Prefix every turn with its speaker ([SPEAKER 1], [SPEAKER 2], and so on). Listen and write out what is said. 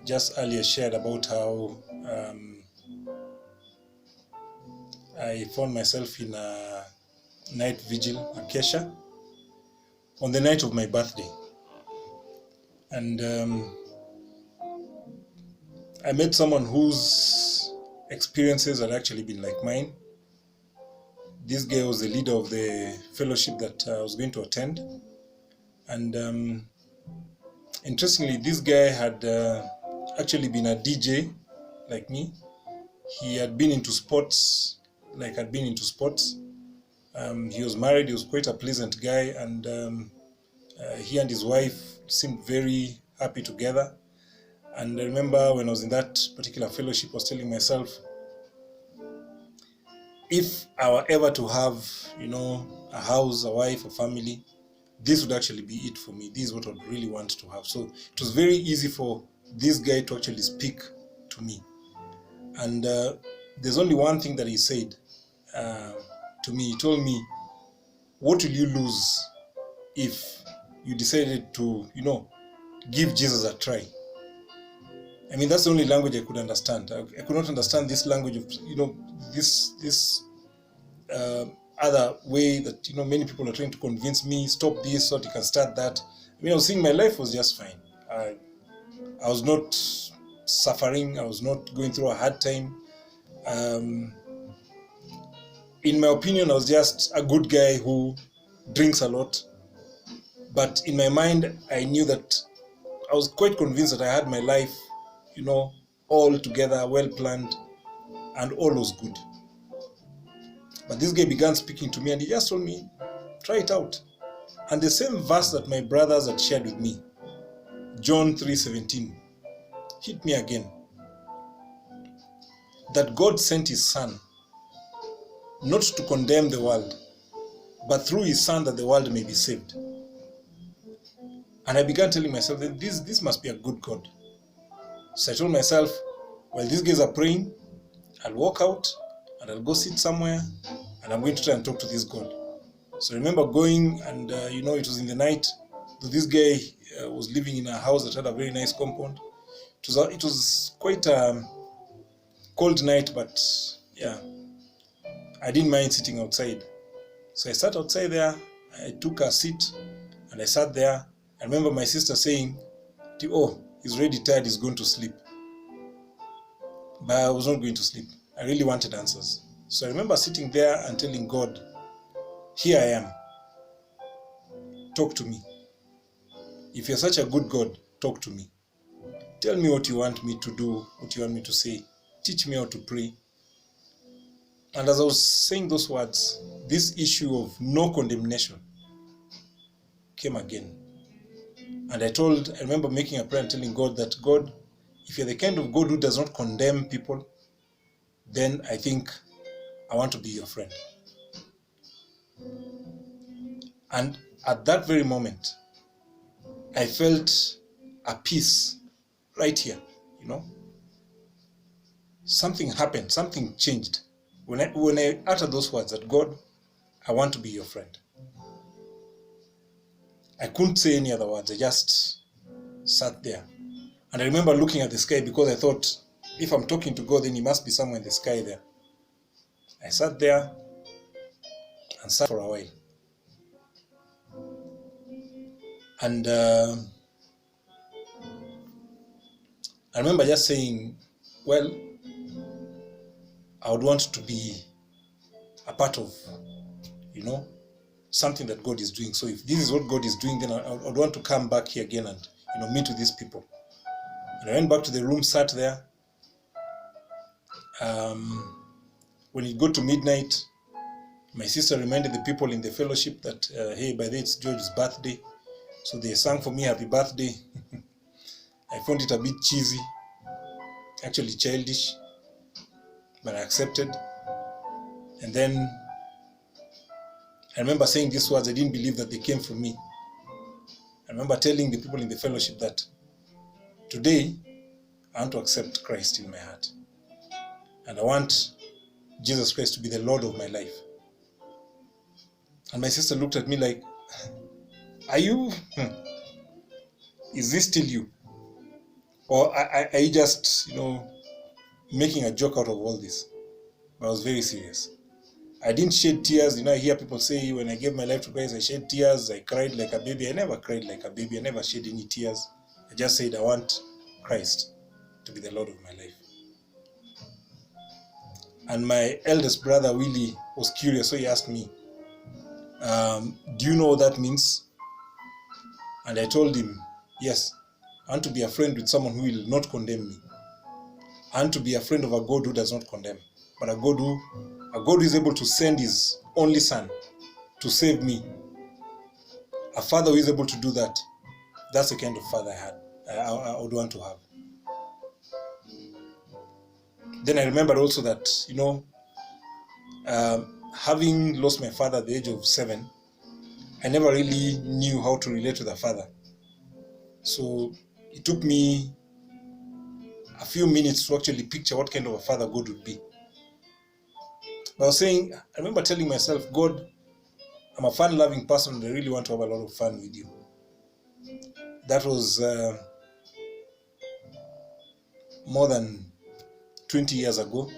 [SPEAKER 1] Just earlier shared about how I found myself in a night vigil, Acacia, on the night of my birthday. And I met someone whose experiences had actually been like mine. This guy was the leader of the fellowship that I was going to attend. And interestingly, this guy had actually been a DJ like me. He had been into sports, like I'd been into sports. He was married, he was quite a pleasant guy, and he and his wife seemed very happy together. And I remember when I was in that particular fellowship, I was telling myself, if I were ever to have, a house, a wife, a family, this would actually be it for me. This is what I'd really want to have. So it was very easy for this guy to actually speak to me. And there's only one thing that he said to me. He told me, what will you lose if you decided to, give Jesus a try? I mean, that's the only language I could understand. I could not understand this language of, this other way that, many people are trying to convince me, stop this so that you can start that. I mean, I was seeing my life was just fine. I was not suffering. I was not going through a hard time. In my opinion, I was just a good guy who drinks a lot. But in my mind, I knew that I was quite convinced that I had my life, all together, well planned, and all was good. But this guy began speaking to me and he just told me, try it out. And the same verse that my brothers had shared with me, John 3:17, hit me again. That God sent his son, not to condemn the world, but through his son that the world may be saved. And I began telling myself that this must be a good God. So I told myself, while these guys are praying, I'll walk out and I'll go sit somewhere and I'm going to try and talk to this God. So I remember going and, it was in the night. So this guy was living in a house that had a very nice compound. It was quite a cold night, but yeah, I didn't mind sitting outside. So I sat outside there, I took a seat and I sat there. I remember my sister saying, oh, he's already tired, he's going to sleep. But I was not going to sleep. I really wanted answers. So I remember sitting there and telling God, here I am. Talk to me. If you're such a good God, talk to me. Tell me what you want me to do, what you want me to say. Teach me how to pray. And as I was saying those words, this issue of no condemnation came again. And I remember making a prayer and telling God that, God, if you're the kind of God who does not condemn people, then I think I want to be your friend. And at that very moment, I felt a peace right here, Something happened, something changed. When I uttered those words that, God, I want to be your friend. I couldn't say any other words. I just sat there. And I remember looking at the sky because I thought, if I'm talking to God, then he must be somewhere in the sky there. I sat there and sat for a while. And I remember just saying, well, I would want to be a part of, something that God is doing. So if this is what God is doing, then I would want to come back here again and, meet with these people. And I went back to the room, sat there. When it got to midnight, my sister reminded the people in the fellowship that, hey, by the way, it's George's birthday. So they sang for me happy birthday. I found it a bit cheesy, actually childish, but I accepted. And then I remember saying these words. I didn't believe that they came from me. I remember telling the people in the fellowship that today I want to accept Christ in my heart. And I want Jesus Christ to be the Lord of my life. And my sister looked at me like, are you? Is this still you? Or I just, making a joke out of all this? But I was very serious. I didn't shed tears. I hear people say when I gave my life to Christ, I shed tears. I cried like a baby. I never cried like a baby. I never shed any tears. I just said I want Christ to be the Lord of my life. And my eldest brother, Willie, was curious. So he asked me, do you know what that means? And I told him, yes, I want to be a friend with someone who will not condemn me. I want to be a friend of a God who does not condemn, but a God who is able to send his only son to save me. A father who is able to do that. That's the kind of father I would want to have. Then I remembered also that, having lost my father at the age of 7, I never really knew how to relate to the father. So it took me a few minutes to actually picture what kind of a father God would be. But I remember telling myself, God, I'm a fun-loving person and I really want to have a lot of fun with you. That was more than 20 years ago.